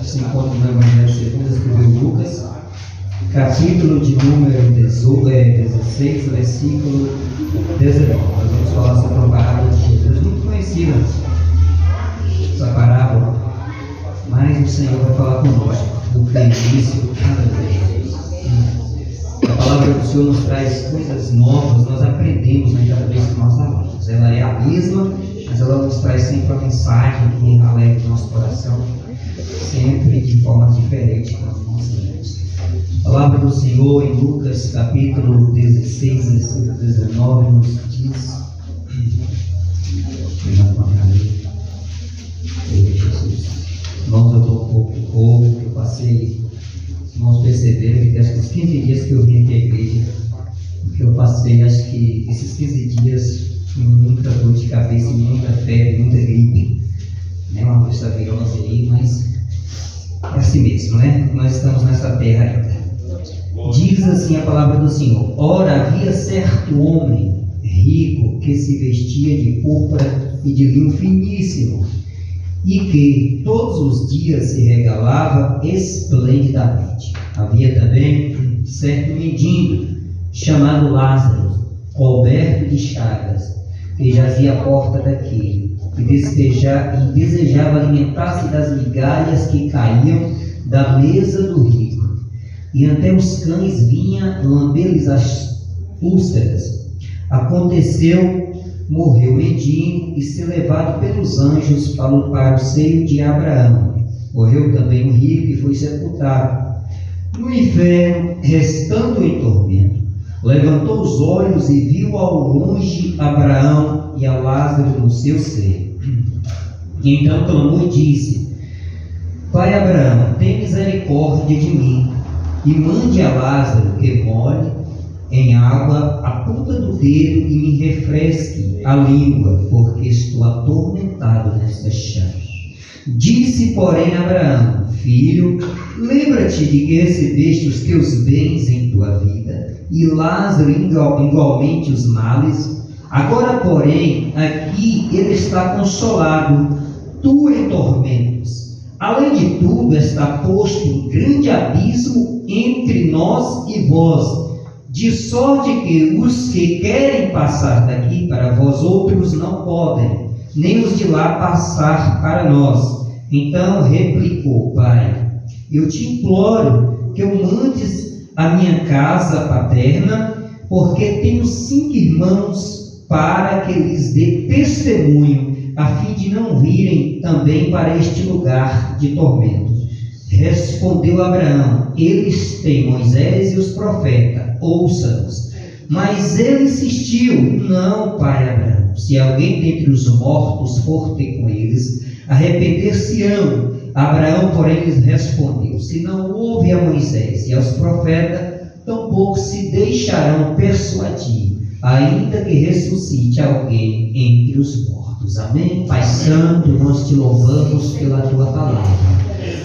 se encontra no Evangelho segundo escreveu Lucas, capítulo de número 16, versículo 19. Nós vamos falar sobre uma parábola de Jesus, muito conhecida, essa parábola, mas o Senhor vai falar conosco do início a Jesus. A palavra do Senhor nos traz coisas novas, nós aprendemos cada vez que nós falamos. Ela é a mesma, mas ela nos traz sempre uma mensagem que alegra o nosso coração, sempre de forma diferente quando nós lemos. A palavra do Senhor em Lucas capítulo 16, versículo 19 nos diz: irmãos, eu estou um pouco rouco, eu passei, irmãos perceberam que acho que os 15 dias que eu vim aqui à igreja, que eu passei, acho que esses 15 dias com muita dor de cabeça, muita febre, muita gripe, uma doença virosa aí, mas é assim mesmo, nós estamos nessa terra ainda. Diz assim a palavra do Senhor: ora, havia certo homem rico que se vestia de púrpura e de linho finíssimo, e que todos os dias se regalava esplendidamente. Havia também certo mendigo chamado Lázaro, coberto de chagas, que jazia à porta daquele, e desejava alimentar-se das migalhas que caíam da mesa do rico. E até os cães vinham lamber-lhes as úlceras. Aconteceu, morreu o mendigo e ser levado pelos anjos para o seio de Abraão. Morreu também o rico e foi sepultado. No inferno, restando em tormento, levantou os olhos e viu ao longe Abraão e a Lázaro no seu seio. E então clamou e disse: Pai Abraão, tem misericórdia de mim, e mande a Lázaro que molhe em água a ponta do dedo e me refresque a língua, porque estou atormentado nesta chave. Disse, porém, Abraão: Filho, lembra-te de que recebeste os teus bens em tua vida, e Lázaro igualmente os males. Agora, porém, aqui ele está consolado, tu em tormentos. Além de tudo, está posto um grande abismo entre nós e vós, de sorte que os que querem passar daqui para vós outros não podem, nem os de lá passar para nós. Então replicou: Pai, eu te imploro que eu mandes a minha casa paterna, porque tenho 5 irmãos, para que lhes dê testemunho, a fim de não virem também para este lugar de tormento. Respondeu Abraão: eles têm Moisés e os profetas, ouça-nos. Mas ele insistiu: não, pai Abraão, se alguém dentre os mortos for ter com eles, arrepender-se-ão. Abraão, porém, lhes respondeu: se não ouve a Moisés e aos profetas, tampouco se deixarão persuadir, ainda que ressuscite alguém entre os mortos. Amém? Pai Santo, nós te louvamos pela tua palavra.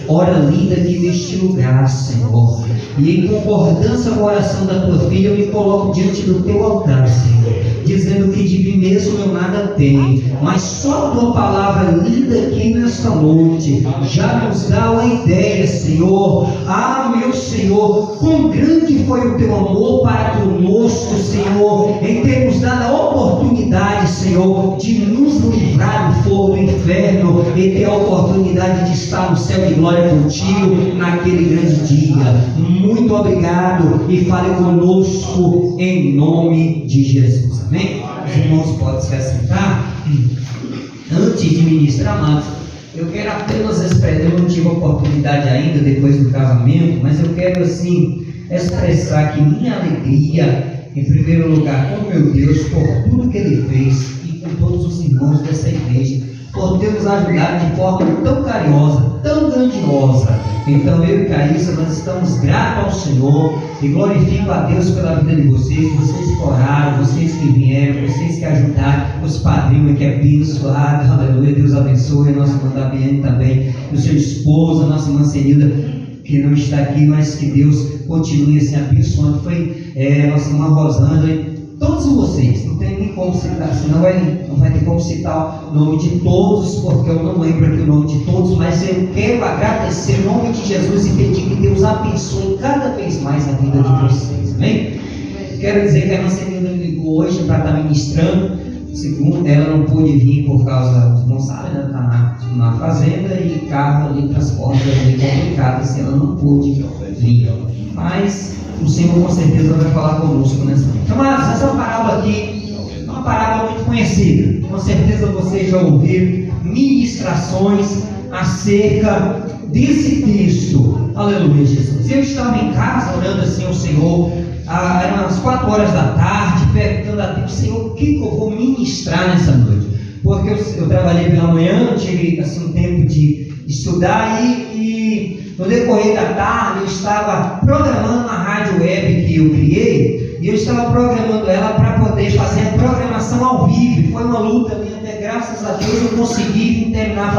Ora linda aqui neste lugar, Senhor, e em concordância com a oração da tua filha, eu me coloco diante do teu altar, Senhor, dizendo que de mim mesmo eu nada tenho, mas só a tua palavra linda aqui nesta noite já nos dá uma ideia, Senhor. Ah, meu Senhor, quão grande foi o teu amor para conosco, Senhor, em termos dado a oportunidade, Senhor, de nos livrar do fogo do inferno e ter a oportunidade de estar no céu de glória contigo naquele grande dia. Muito obrigado e fale conosco em nome de Jesus. Amém? Os irmãos podem se assentar. Antes de ministrar, amados, eu quero apenas expressar, eu não tive oportunidade ainda depois do casamento, mas eu quero assim expressar que minha alegria, em primeiro lugar, com meu Deus, por tudo que Ele fez e com todos os irmãos dessa igreja, por ter nos ajudado de forma tão carinhosa, tão grandiosa. Então eu e Caíssa, nós estamos gratos ao Senhor e glorifico a Deus pela vida de vocês que oraram, vocês que vieram, vocês que ajudaram, os padrinhos que abençoaram, aleluia, Deus abençoe a nossa irmã Daviane também, o seu esposo, a nossa irmã Senilda, que não está aqui, mas que Deus continue assim abençoando. Foi nossa irmã Rosângela, todos vocês, não tem nem como citar, senão não vai ter como citar o nome de todos, porque eu não lembro aqui o nome de todos, mas eu quero agradecer o nome de Jesus e pedir que Deus abençoe cada vez mais a vida de vocês, amém? Quero dizer que a irmã Celina me ligou hoje para estar ministrando. Segundo, ela não pôde vir por causa, você não sabe, né? Está na fazenda e carro ali, transporte é meio complicado, assim, ela não pôde vir. Mas o Senhor com certeza vai falar conosco nessa noite. Amados, essa parábola aqui é uma parábola muito conhecida. Com certeza vocês já ouviram ministrações acerca desse texto. Aleluia, Jesus. Eu estava em casa orando assim ao Senhor. Eram as 4 horas da tarde, perguntando a Deus, Senhor, o que eu vou ministrar nessa noite? Porque eu trabalhei pela manhã, tive assim, um tempo de estudar e no decorrer da tarde eu estava programando a rádio web que eu criei e eu estava programando ela para poder fazer a programação ao vivo. Foi uma luta minha, até graças a Deus eu consegui terminar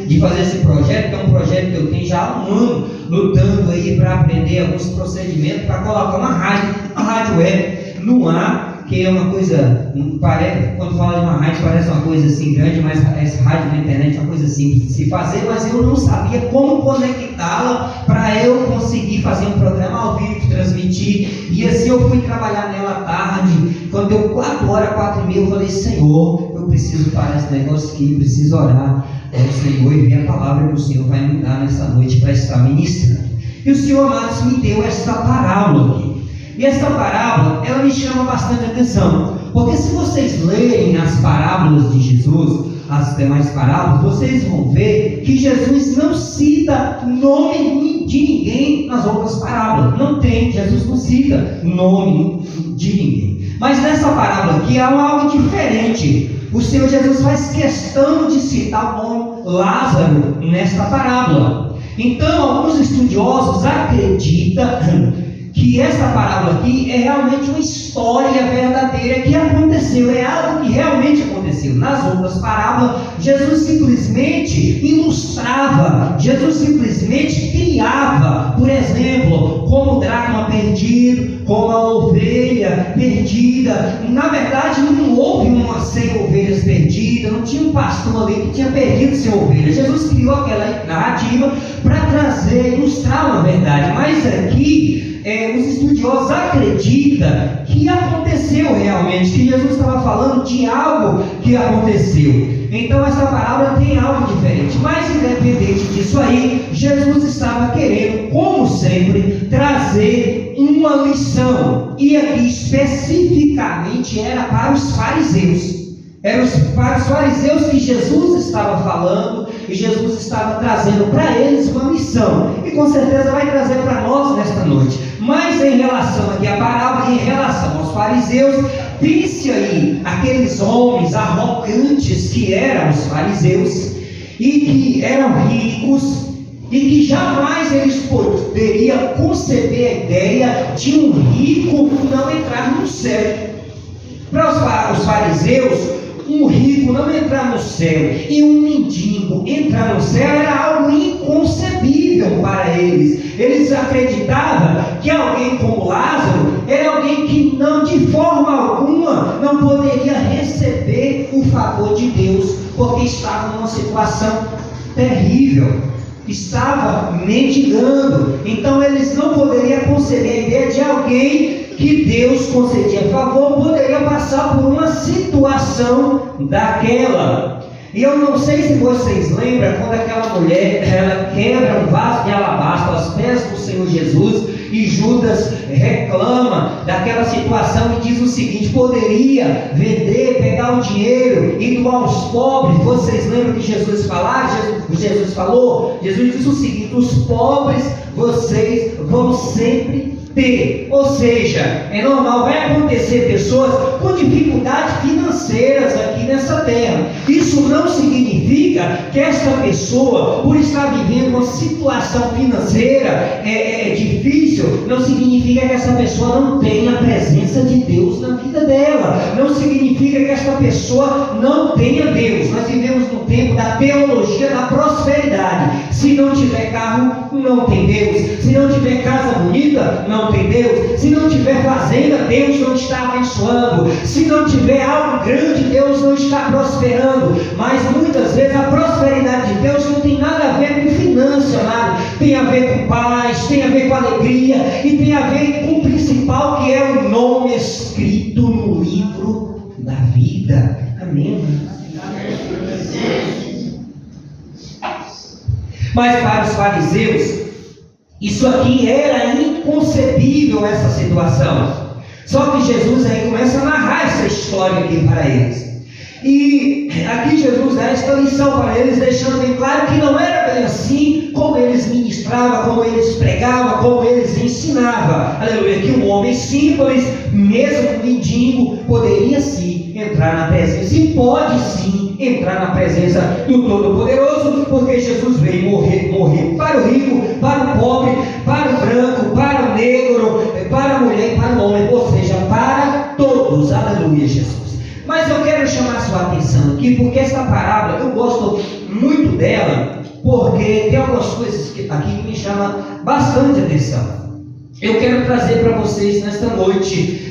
de fazer esse projeto, que é um projeto que eu tenho já há um ano lutando aí para aprender alguns procedimentos para colocar uma rádio web no ar, que é uma coisa, quando fala de uma rádio parece uma coisa assim grande, mas essa rádio na internet é uma coisa simples de se fazer, mas eu não sabia como conectá-la para eu conseguir fazer um programa ao vivo, transmitir, e assim eu fui trabalhar nela à tarde. Quando deu 4 horas, 4h30, eu falei, Senhor, eu preciso parar esse negócio aqui, preciso orar ao Senhor e ver a palavra que o Senhor vai me dar nessa noite para estar ministrando. E o Senhor, amados, me deu esta parábola aqui. E essa parábola, ela me chama bastante atenção, porque se vocês lerem as parábolas de Jesus, as demais parábolas, vocês vão ver que Jesus não cita nome de ninguém nas outras parábolas. Não tem, Jesus não cita nome de ninguém. Mas nessa parábola aqui há algo diferente. O Senhor Jesus faz questão de citar o nome Lázaro nesta parábola. Então, alguns estudiosos acreditam que essa parábola aqui é realmente uma história verdadeira que aconteceu, é algo que realmente aconteceu. Nas outras parábolas, Jesus simplesmente ilustrava, Jesus simplesmente criava, por exemplo, como o dracma perdido, como a ovelha perdida. Na verdade, não houve uma 100 ovelhas perdidas, não tinha um pastor ali que tinha perdido 100 ovelhas. Jesus criou aquela narrativa para trazer, ilustrar uma verdade, mas aqui os estudiosos acreditam que aconteceu realmente, que Jesus estava falando de algo que aconteceu. Então essa parábola tem algo diferente, mas independente disso aí, Jesus estava querendo, como sempre, trazer uma lição, e aqui especificamente era para os fariseus. Era para os fariseus que Jesus estava falando, e Jesus estava trazendo para eles uma missão, e com certeza vai trazer para nós nesta noite. Mas em relação aqui à parábola, em relação aos fariseus, pense aí, aqueles homens arrogantes que eram os fariseus, e que eram ricos, e que jamais eles poderiam conceber a ideia de um rico não entrar no céu. Para os fariseus, um rico não entrar no céu e um mendigo entrar no céu era algo inconcebível para eles. Eles acreditavam que alguém como Lázaro era alguém que não, de forma alguma, não poderia receber o favor de Deus, porque estava numa situação terrível, estava mendigando. Então eles não poderiam conceber a ideia de alguém que Deus concedia favor poderia passar por uma situação daquela. E eu não sei se vocês lembram quando aquela mulher ela quebra um vaso de alabastro aos pés do Senhor Jesus, e Judas reclama daquela situação e diz o seguinte: poderia vender, pegar o dinheiro e doar aos pobres. Vocês lembram que Jesus falou? Jesus disse o seguinte: os pobres vocês vão sempre ter. Ou seja, é normal, vai acontecer pessoas com dificuldades financeiras aqui nessa terra. Isso não significa que essa pessoa, por estar vivendo uma situação financeira difícil, não significa que essa pessoa não tenha a presença de Deus na vida dela. Não significa que essa pessoa não tenha Deus. Nós vivemos no tempo da teologia da prosperidade. Se não tiver carro, não tem Deus. Se não tiver casa bonita, não tem Deus. Se não tiver fazenda, Deus não está abençoando. Se não tiver algo grande, Deus não está prosperando. Mas muitas vezes a prosperidade de Deus não tem nada a ver com finanças, amado. Tem a ver com paz, tem a ver com alegria e tem a ver com o principal, que é o nome escrito no livro da vida. Amém? Mas para os fariseus, isso aqui era inconcebível, essa situação. Só que Jesus aí começa a narrar essa história aqui para eles. E aqui Jesus dá esta lição para eles, deixando bem claro que não era bem assim como eles ministravam, como eles pregavam, como eles ensinavam. Aleluia, que um homem simples, mesmo mendigo, poderia sim entrar na presença, e pode sim entrar na presença do Todo-Poderoso, porque Jesus veio morrer para o rico, para o pobre, para o branco, para o negro, para a mulher e para o homem, ou seja, para todos. Aleluia, Jesus. Mas eu quero chamar a sua atenção aqui, porque essa parábola, eu gosto muito dela, porque tem algumas coisas aqui que me chamam bastante atenção. Eu quero trazer para vocês nesta noite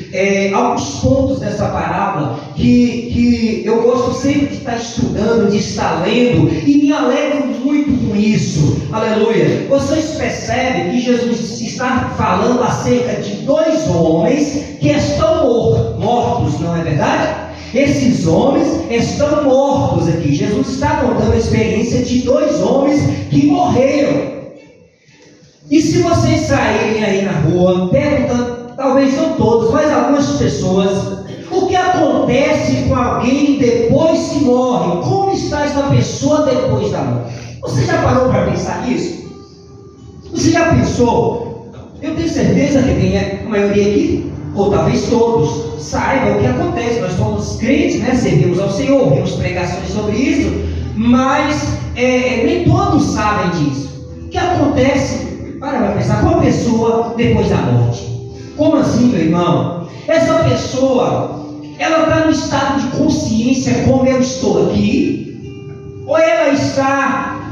alguns pontos dessa parábola que eu gosto sempre de estar estudando, de estar lendo, e me alegro muito com isso. Aleluia. Vocês percebem que Jesus está falando acerca de dois homens que estão mortos, não é verdade? Esses homens estão mortos aqui. Jesus está contando a experiência de dois homens que morreram. E se vocês saírem aí na rua, perguntando, talvez não todos, mas algumas pessoas, o que acontece com alguém depois que morre? Como está essa pessoa depois da morte? Você já parou para pensar nisso? Você já pensou? Eu tenho certeza que tem a maioria aqui, ou talvez todos, saibam o que acontece. Nós somos crentes, né? Servimos ao Senhor, ouvimos pregações sobre isso, mas nem todos sabem disso. O que acontece, para pensar, com a pessoa depois da morte? Como assim, meu irmão? Essa pessoa, ela está no estado de consciência como eu estou aqui? Ou ela está,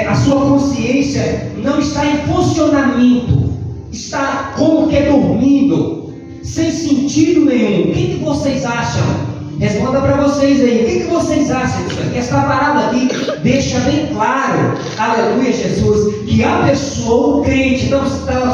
a sua consciência não está em funcionamento? Está como que dormindo, sem sentido nenhum? O que vocês acham? Responda para vocês aí, o que vocês acham disso aqui? Esta parada aqui deixa bem claro, aleluia, Jesus, que a pessoa, o crente, não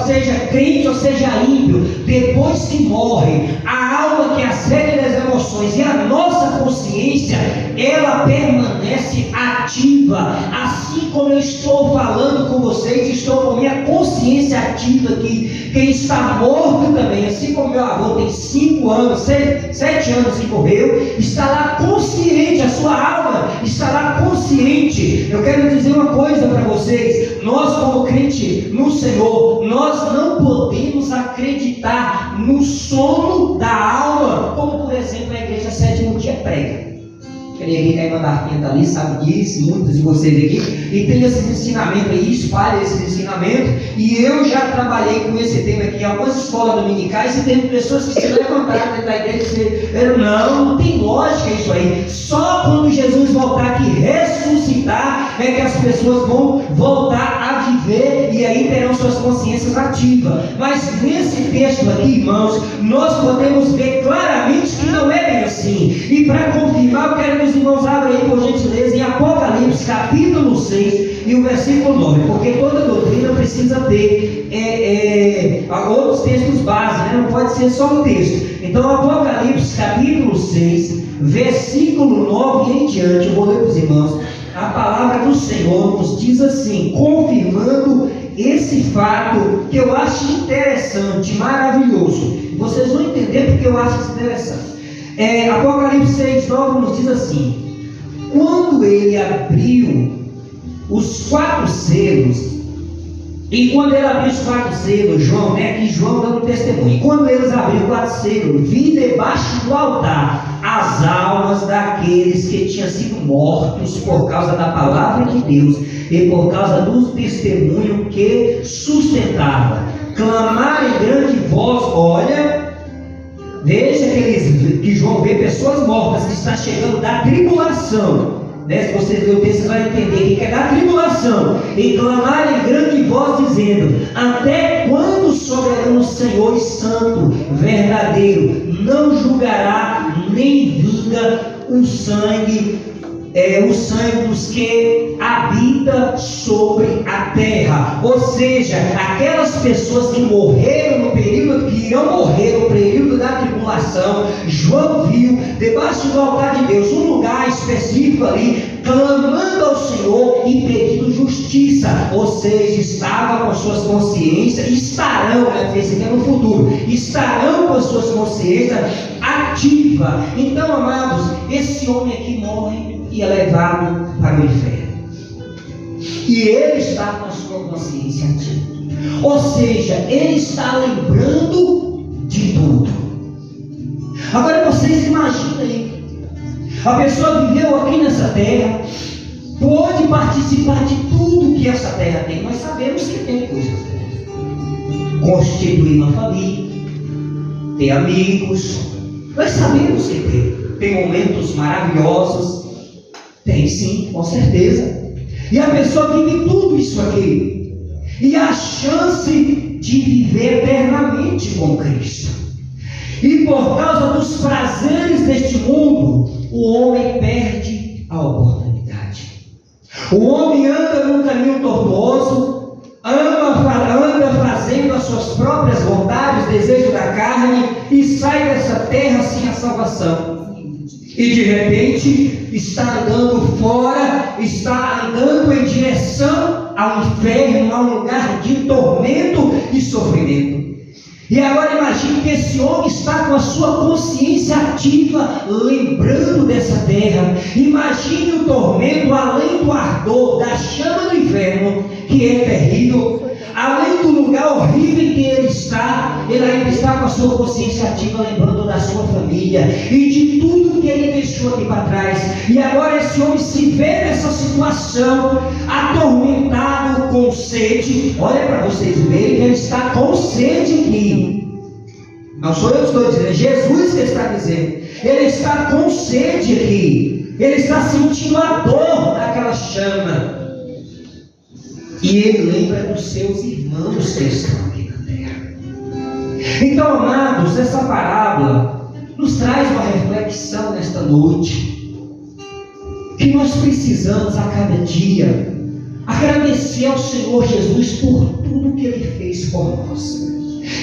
seja crente ou seja ímpio, depois que morre, a alma, que é a sede das emoções, e a nossa consciência, ela permanece ativa. Assim como eu estou falando com vocês, estou com minha consciência ativa aqui. Quem está morto também, assim como meu avô tem 5 anos, 7 anos que morreu, está lá consciente, a sua alma está lá consciente. Eu quero dizer uma coisa para vocês: nós, como crente no Senhor, nós não podemos acreditar no sono da alma, como por exemplo a igreja Sétimo Dia prega. Quem quer mandar quinta ali sabe disso, muitos de vocês aqui, e tem esses ensinamentos aí, espalha esses ensinamentos, e eu já trabalhei com esse tema aqui em algumas escolas dominicais, e tem pessoas que se levantaram dentro da igreja e disseram, não tem lógica isso aí, só quando Jesus voltar aqui ressuscitar é que as pessoas vão voltar a viver, e aí terão suas consciências ativas. Mas nesse texto aqui, irmãos, nós podemos ver claramente que não é bem assim. E para confirmar, eu quero que os irmãos abram aí, por gentileza, em Apocalipse capítulo 6 e o versículo 9, porque toda doutrina precisa ter outros textos básicos, né? Não pode ser só um texto. Então Apocalipse capítulo 6 versículo 9 em diante, eu vou ler para os irmãos. A palavra do Senhor nos diz assim, confirmando esse fato que eu acho interessante, maravilhoso. Vocês vão entender porque eu acho isso interessante. Apocalipse 6, 9 nos diz assim: quando ele abriu os 4 selos, e quando ele abriu os 4 selos, João, que João dando testemunho, quando eles abriram os 4 selos, vi debaixo do altar as almas daqueles que tinham sido mortos por causa da palavra de Deus e por causa do testemunho que sustentava. Clamaram em grande voz, olha, veja que João vê pessoas mortas que está chegando da tribulação. Se você ler o texto vai entender que é da tribulação, e clamar em grande voz, dizendo: até quando soberano Senhor e santo, verdadeiro, não julgará nem vinga o sangue dos que habita sobre a terra. Ou seja, aquelas pessoas que morreram no período, que irão morrer no período da tribulação, João viu debaixo do altar de Deus um lugar específico ali, clamando ao Senhor e pedindo justiça. Ou seja, estava com suas consciências, estarão, esse aqui é no futuro, estarão com suas consciências ativas. Então, amados, esse homem aqui morre e é levado para o inferno, e ele está com a sua consciência ativa, ou seja, ele está lembrando de tudo. Agora vocês imaginem, a pessoa viveu aqui nessa terra, pôde participar de tudo que essa terra tem. Nós sabemos que tem coisas, constituir uma família, ter amigos, nós sabemos que tem momentos maravilhosos. Tem sim, com certeza. E a pessoa vive tudo isso aqui, e a chance de viver eternamente com Cristo. E por causa dos prazeres deste mundo, o homem perde a oportunidade. O homem anda num caminho tortuoso, anda fazendo as suas próprias vontades, desejo da carne, e sai dessa terra sem a salvação. E de repente está andando fora, está andando em direção ao inferno, a um lugar de tormento e sofrimento. E agora imagine que esse homem está com a sua consciência ativa, lembrando dessa terra. Imagine o tormento, além do ardor, da chama do inferno, que é terrível. Além do lugar horrível em que ele ainda está com a sua consciência ativa, lembrando da sua família e de tudo que ele deixou aqui para trás. E agora esse homem se vê nessa situação, atormentado com sede. Olha para vocês verem que ele está com sede aqui. Não sou eu que estou dizendo, é Jesus que está dizendo. Ele está com sede aqui. Ele está sentindo a dor daquela chama. E ele lembra dos seus irmãos que estão aqui na terra. Então, amados, essa parábola nos traz uma reflexão nesta noite, que nós precisamos a cada dia agradecer ao Senhor Jesus por tudo que Ele fez por nós,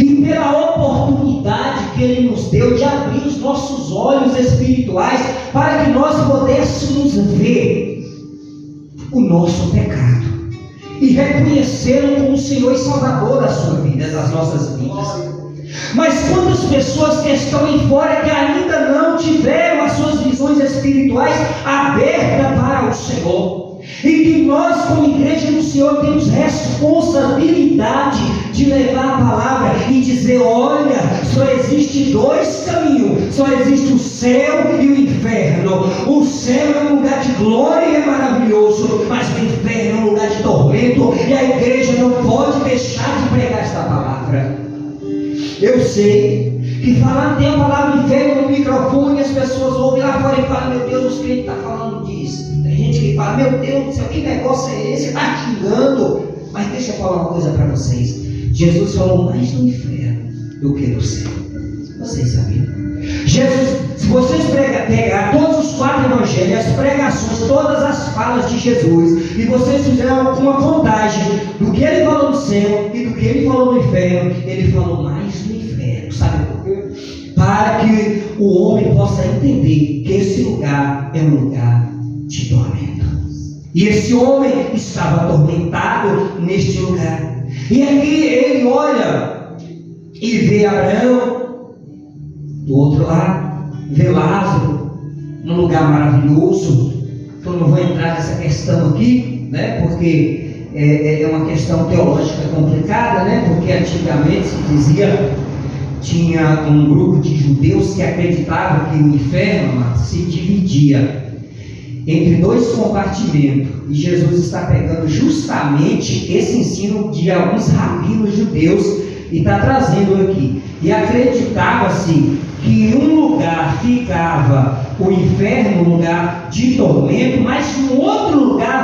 e pela oportunidade que Ele nos deu de abrir os nossos olhos espirituais, para que nós pudéssemos ver o nosso pecado e reconhecê-lo como o Senhor e Salvador da sua vida, das nossas vidas. Mas quantas pessoas que estão em fora, que ainda não tiveram as suas visões espirituais abertas para o Senhor, e que nós, como igreja do Senhor, temos responsabilidade de levar a palavra e dizer: olha, só existe dois caminhos, só existe o céu e o inferno. O céu é um lugar de glória e é maravilhoso, mas o inferno é um lugar de tormento, e a igreja não pode deixar de pregar esta palavra. Eu sei que falar tem a palavra inferno no microfone, e as pessoas ouvem lá fora e falam: meu Deus, os crentes estão falando disso. Tem gente que fala: meu Deus do céu, que negócio é esse? Está xingando. Mas deixa eu falar uma coisa para vocês: Jesus falou mais do inferno do que do céu. Vocês sabiam? Jesus, se vocês pegar todos os 4 evangelhos, as pregações, todas as falas de Jesus, e vocês fizerem uma contagem do que ele falou no céu e do que ele falou no inferno, ele falou mais do inferno. Sabe por quê? Para que o homem possa entender que esse lugar é um lugar de tormento. E esse homem estava atormentado neste lugar. E aqui ele olha e vê Abraão do outro lado, vê Lázaro num lugar maravilhoso. Eu não vou entrar nessa questão aqui, né, porque é uma questão teológica complicada, né, porque antigamente se dizia, tinha um grupo de judeus que acreditavam que o inferno se dividia entre 2 compartimentos, e Jesus está pegando justamente esse ensino de alguns rabinos judeus e está trazendo aqui. E acreditava-se que em um lugar ficava o inferno, um lugar de tormento, mas em outro lugar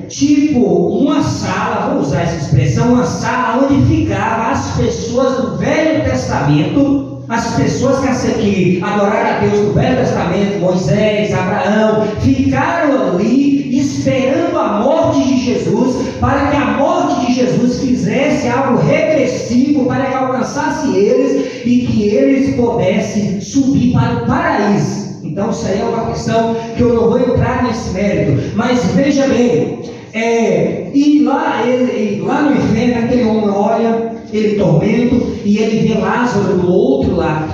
tipo uma sala, vou usar essa expressão, uma sala onde ficavam as pessoas do Velho Testamento, as pessoas que adoraram a Deus do Velho Testamento, Moisés, Abraão, ficaram ali esperando a morte de Jesus, para que a morte de Jesus fizesse algo regressivo, para que alcançasse eles e que eles pudessem subir para o paraíso. Então isso aí é uma questão que eu não vou entrar nesse mérito, mas veja bem, e lá no inferno aquele homem olha, ele tormento, e ele vê Lázaro do outro lado,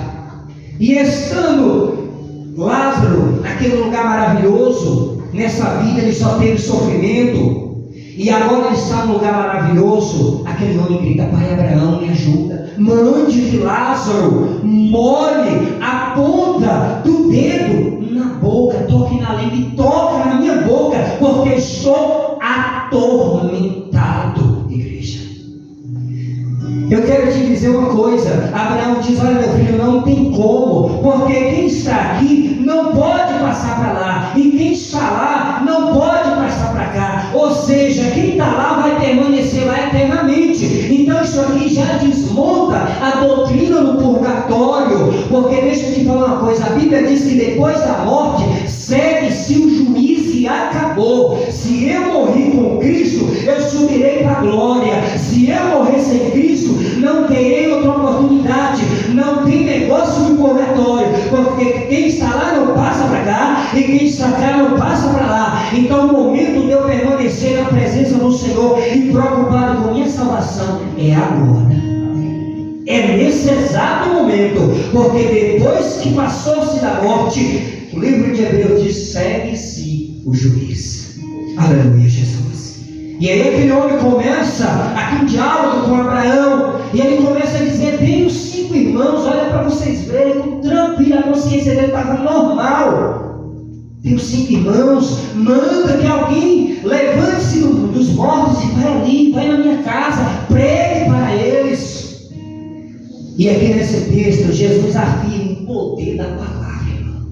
e estando Lázaro naquele lugar maravilhoso, nessa vida ele só teve sofrimento, e agora ele está num lugar maravilhoso. Aquele homem grita: Pai Abraão, me ajuda, mande que Lázaro molhe a ponta do dedo na boca, toque na língua e toque na minha boca, porque estou atormentado, igreja. Eu quero te dizer uma coisa. Abraão diz: olha, meu filho, não tem como, porque quem está aqui não pode passar para lá, e quem está lá não pode passar para cá. Ou seja, quem está lá vai permanecer lá eternamente. Então isso aqui já desmonta a doutrina do purgatório, porque deixa eu te falar uma coisa, a Bíblia diz que depois da morte segue-se o juízo e acabou. Se eu morri com Cristo, eu subirei para a glória. Se eu morrer sem Cristo, não terei outra oportunidade. Não tem negócio de purgatório, porque quem está lá não passa para cá, e quem está cá não passa para lá. Então o momento de eu permanecer na presença do Senhor e preocupado com minha salvação é agora. É nesse exato momento, porque depois que passou-se da morte, o livro de Hebreus diz: segue-se o juiz. Aleluia, Jesus. E aí aquele homem começa aqui um diálogo com Abraão, e ele começa a dizer: tem os 5 irmãos, olha para vocês verem, com tranquilo, a consciência dele estava normal. Tem os 5 irmãos, manda que alguém levante-se dos mortos e vai ali, vai na minha casa, pregue para eles. E aqui nesse texto, Jesus afirma o poder da palavra, irmão.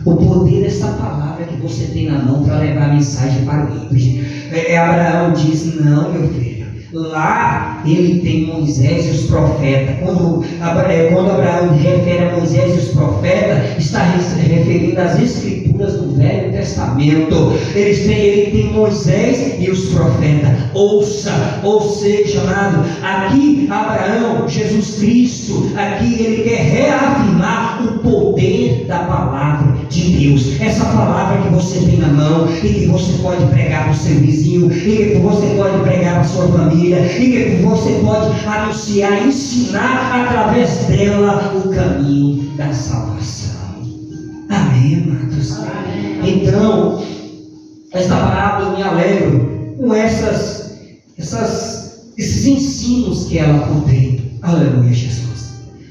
O poder dessa palavra que você tem na mão para levar a mensagem para o ímpio. Abraão diz: não, meu filho, lá ele tem Moisés e os profetas. Quando Abraão refere a Moisés e os profetas, está referindo às escrituras do Velho Testamento. Ele tem Moisés e os profetas. Ouça, ou seja, amado, aqui Abraão, Jesus Cristo, aqui ele quer reafirmar o poder da palavra de Deus. Essa palavra que você tem na mão, e que você pode pregar para o seu vizinho, e que você pode pregar para a sua família, e que você pode anunciar, ensinar através dela o caminho da salvação. Amém, amados? Então, esta parábola eu me alegro com esses ensinos que ela contém. Aleluia, Jesus.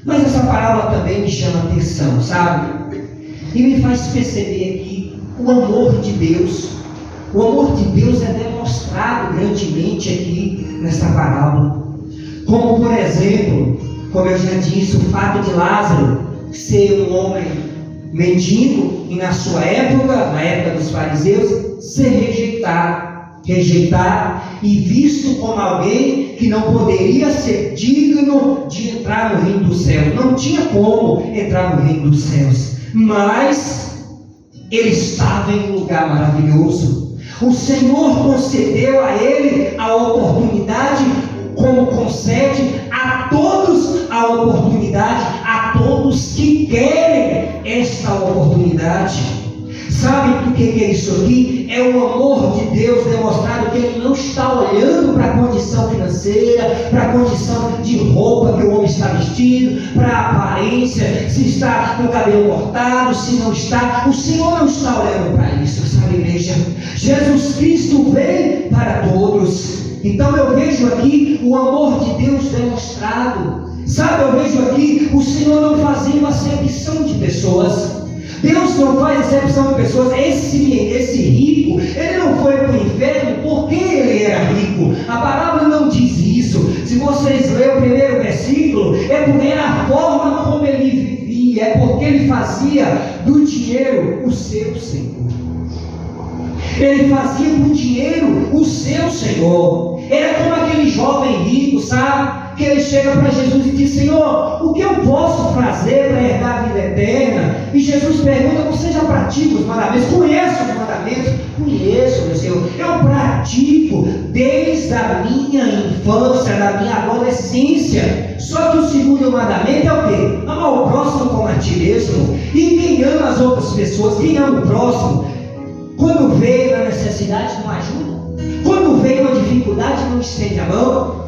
Mas essa parábola também me chama a atenção, sabe? E me faz perceber aqui o amor de Deus. O amor de Deus é demonstrado grandemente aqui nesta parábola. Como, por exemplo, como eu já disse, o fato de Lázaro ser um homem mendigo e na sua época, na época dos fariseus, ser rejeitado e visto como alguém que não poderia ser digno de entrar no reino dos céus. Não tinha como entrar no reino dos céus, mas ele estava em um lugar maravilhoso. O Senhor concedeu a ele a oportunidade, como concede a todos a oportunidade, a todos que querem esta oportunidade. Sabe o que é isso aqui? É o amor de Deus demonstrado, que Ele não está olhando para a condição financeira, para a condição de roupa que o homem está vestido, para a aparência, se está com o cabelo cortado, se não está. O Senhor não está olhando para isso, sabe, igreja? Jesus Cristo veio para todos. Então eu vejo aqui o amor de Deus demonstrado. Sabe, eu vejo aqui o Senhor não fazendo acepção de pessoas. Deus não faz acepção de pessoas. Esse rico, ele não foi para o inferno porque ele era rico. A palavra não diz isso. Se vocês lerem o primeiro versículo, é porque era a forma como ele vivia, é porque ele fazia do dinheiro o seu senhor. Ele fazia por dinheiro o seu Senhor. Era como aquele jovem rico, sabe? Que ele chega para Jesus e diz: Senhor, o que eu posso fazer para herdar a vida eterna? E Jesus pergunta: você já pratica os mandamentos? Conhece os mandamentos? Conheço, meu Senhor. Eu pratico desde a minha infância, da minha adolescência. Só que o segundo mandamento é o quê? Amar o próximo como a ti mesmo. E quem ama as outras pessoas, quem ama o próximo, quando veio a necessidade, não ajuda. Quando veio uma dificuldade, não estende a mão.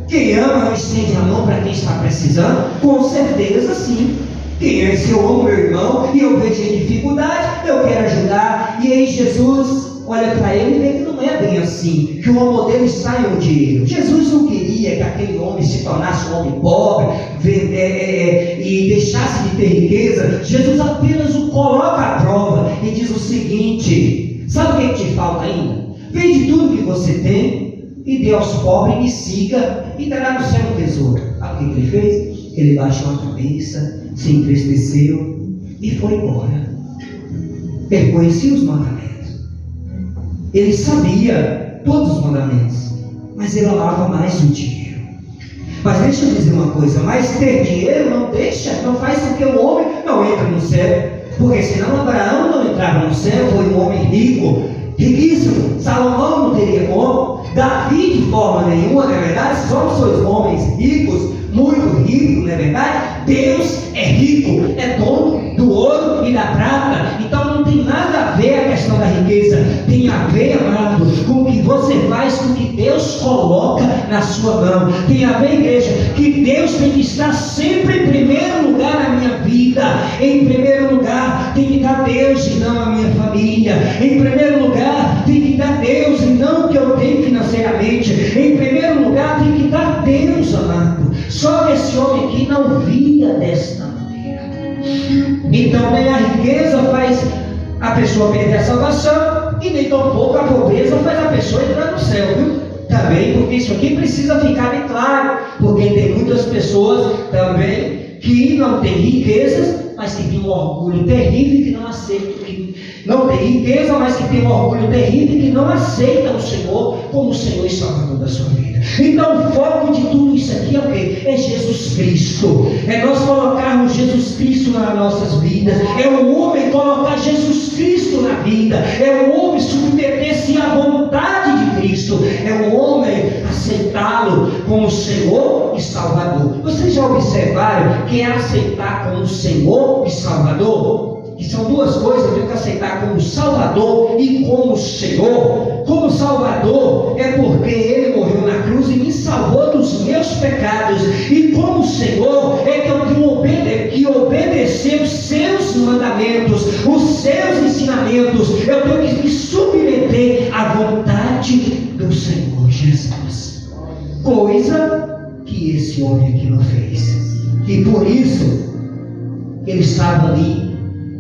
Quem ama não estende a mão para quem está precisando? Com certeza sim. Se eu amo meu irmão e eu vejo em dificuldade, eu quero ajudar. E aí Jesus olha para ele e vê que não é bem assim, que o amor dele está em um dinheiro. Jesus não queria que aquele homem se tornasse um homem pobre e deixasse de ter riqueza. Jesus apenas o coloca à prova e diz o seguinte: sabe o que te falta ainda? Vende tudo que você tem e dê aos pobres, me siga, e terá no céu um tesouro. Sabe o que ele fez? Ele baixou a cabeça, se entristeceu e foi embora. Ele conhecia os mandamentos, ele sabia todos os mandamentos, mas ele amava mais o dinheiro. Mas deixa eu dizer uma coisa: mas ter dinheiro não faz com que o homem não entre no céu, porque senão Abraão não entrava no céu, foi um homem rico, riquíssimo. Salomão não teria como, Davi de forma nenhuma, não é verdade? Se somos homens ricos, muito ricos, não é verdade? Deus é rico, é dono do ouro e da prata. Então não tem nada a ver a questão da riqueza, tem a ver, amado, com o que você faz, com o que Deus coloca na sua mão. Tem a ver, igreja, que Deus tem que estar sempre em primeiro lugar na minha vida. Em primeiro lugar tem que estar Deus e não a minha família. Em primeiro lugar tem que estar Deus e não o que eu tenho financeiramente. Em primeiro lugar tem que estar Deus, amado. Só que esse homem aqui não via desta maneira. Então nem a riqueza faz a pessoa perder a salvação, e nem tampouco a pobreza faz a pessoa entrar no céu, viu? Também, porque isso aqui precisa ficar bem claro, porque tem muitas pessoas também que não têm riquezas, mas que têm um orgulho terrível, que não aceitam, que não tem riqueza, mas que tem um orgulho terrível, que não aceitam o Senhor como o Senhor e Salvador da sua vida. Então o foco de tudo isso aqui é o quê? É Jesus Cristo. É nós colocarmos Jesus Cristo nas nossas vidas. É o homem colocar Jesus Cristo na vida. É o homem submeter-se à vontade de Cristo. É o homem aceitá-lo como Senhor e Salvador. Vocês já observaram que é aceitar como Senhor e Salvador? Que são duas coisas. Eu tenho que aceitar como Salvador e como Senhor. Como Salvador é porque Ele morreu na cruz e me salvou dos meus pecados. E como Senhor é que eu tenho que obedecer os seus mandamentos, os seus ensinamentos. Eu tenho que me submeter à vontade do Senhor Jesus. Coisa que esse homem aqui não fez. E por isso ele estava ali.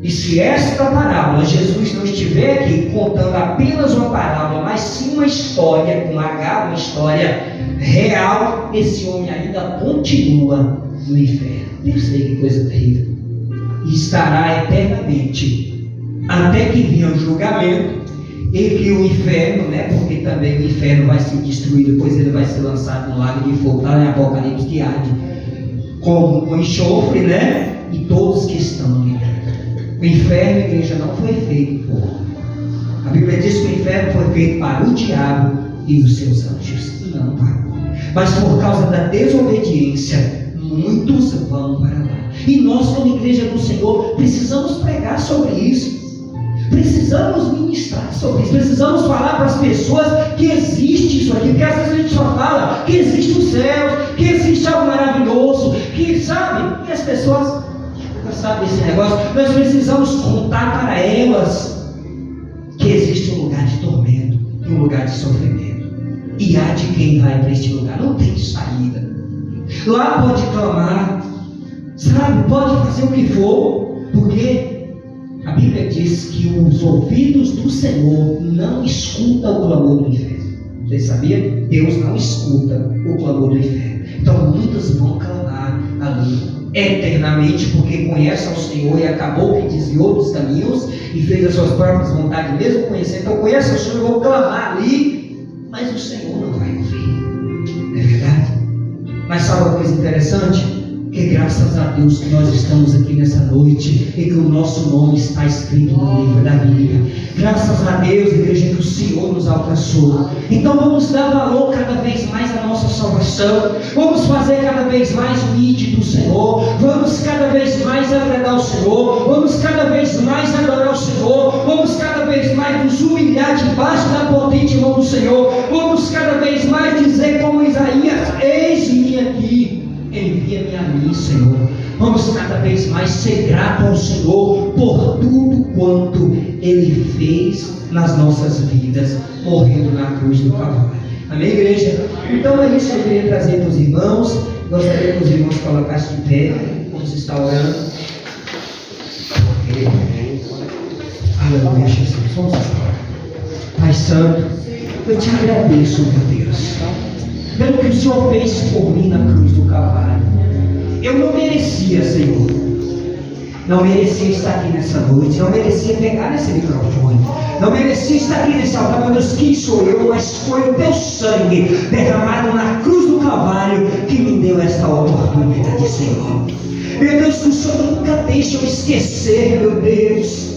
E se esta parábola, Jesus não estiver aqui contando apenas uma parábola, mas sim uma história com H, uma história real, esse homem ainda continua no inferno. Pensei que coisa terrível. E estará eternamente, até que venha o julgamento, e que o inferno, porque também o inferno vai ser destruído, depois ele vai ser lançado no lago de fogo, lá em Apocalipse, que arde com enxofre, e todos que estão ali. O inferno, igreja, não foi feito por homem. A Bíblia diz que o inferno foi feito para o diabo e os seus anjos, não para o homem. Mas por causa da desobediência, muitos vão para lá. E nós, como igreja do Senhor, precisamos pregar sobre isso. Precisamos ministrar sobre isso. Precisamos falar para as pessoas que existe isso aqui. Porque às vezes a gente só fala que existe o céu, que existe algo maravilhoso, que sabe, e as pessoas sabe desse negócio. Nós precisamos contar para elas que existe um lugar de tormento e um lugar de sofrimento, e há de quem vai para este lugar, não tem saída. Lá pode clamar, sabe, pode fazer o que for, porque a Bíblia diz que os ouvidos do Senhor não escutam o clamor do inferno. Você sabia? Deus não escuta o clamor do inferno. Então muitas vão clamar ali eternamente, porque conhece ao Senhor e acabou que desviou dos caminhos e fez as suas próprias vontades, mesmo conhecendo. Então conhece ao Senhor, eu vou clamar ali, mas o Senhor não vai ouvir. Não é verdade? Mas sabe uma coisa interessante? Que graças a Deus que nós estamos aqui nessa noite e que o nosso nome está escrito no livro da Bíblia. Graças a Deus, igreja, que o Senhor nos alcançou. Então vamos dar valor cada vez mais à nossa salvação. Vamos fazer cada vez mais o ID do Senhor. Vamos cada vez mais agradar o Senhor. Vamos cada vez mais adorar o Senhor. Vamos cada vez mais nos humilhar debaixo da potente mão do Senhor. Vamos cada vez mais dizer como Isaías: eis-me aqui, envia-me a mim, Senhor. Vamos cada vez mais ser grato ao Senhor por tudo quanto Ele fez nas nossas vidas, morrendo na cruz do Calvário. Amém, igreja? Então é isso que eu queria trazer para os irmãos. Gostaria que os irmãos colocassem de pé. Vamos estar orando. Aleluia, Jesus. Vamos estar. Pai Santo, eu te agradeço, meu Deus, pelo que o Senhor fez por mim na cruz do Calvário. Eu não merecia, Senhor. Não merecia estar aqui nessa noite. Não merecia pegar nesse microfone. Não merecia estar aqui nesse altar. Meu Deus, quem sou eu? Mas foi o teu sangue derramado na cruz do Calvário que me deu esta oportunidade, Senhor. Meu Deus, o Senhor nunca deixa eu esquecer, meu Deus.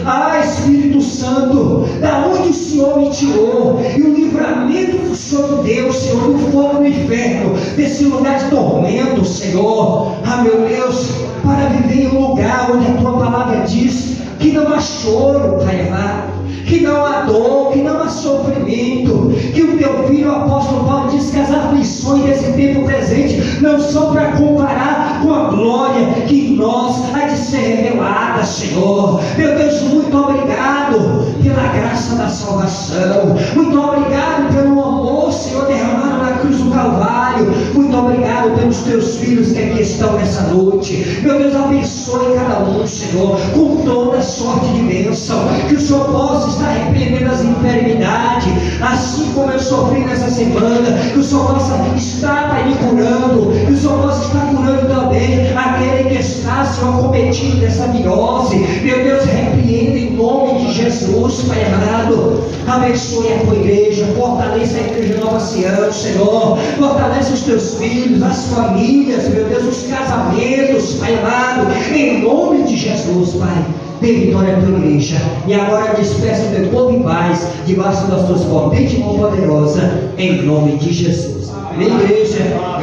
Ah, Espírito Santo, da onde o Senhor me tirou, e o livramento que o Senhor me deu, Senhor, do fogo do inferno, desse lugar de tormento, Senhor. Ah, meu Deus, para viver em um lugar onde a tua palavra diz que não há choro, Pai amado, que não há dor, que não há sofrimento, que o teu filho, o apóstolo Paulo, diz que as aflições desse tempo presente não são para comparar com a glória que em nós há de ser revelada, Senhor. Meu Deus, muito obrigado pela graça da salvação, muito obrigado pelo amor, Senhor, derramado na cruz do Calvário. Muito obrigado pelos teus filhos que aqui estão nessa noite. Meu Deus, abençoe cada um, Senhor, com toda sorte de bênção, que o Senhor possa estar repreendendo as enfermidades, assim como eu sofri nessa semana, que o Senhor possa estar, Pai, me curando, que o Senhor possa estar curando também aquele que está, Senhor, cometido dessa virose. Meu Deus, repreenda em nome de Jesus, Pai amado. Abençoe a tua igreja, fortaleça a igreja Nova Sião, Senhor, fortalece os teus filhos, as famílias, meu Deus, os casamentos, Pai amado, em nome de Jesus, Pai. Dê vitória à tua igreja. E agora despeça o teu povo em paz, debaixo das tuas potentes mãos poderosas, em nome de Jesus. Amém, igreja.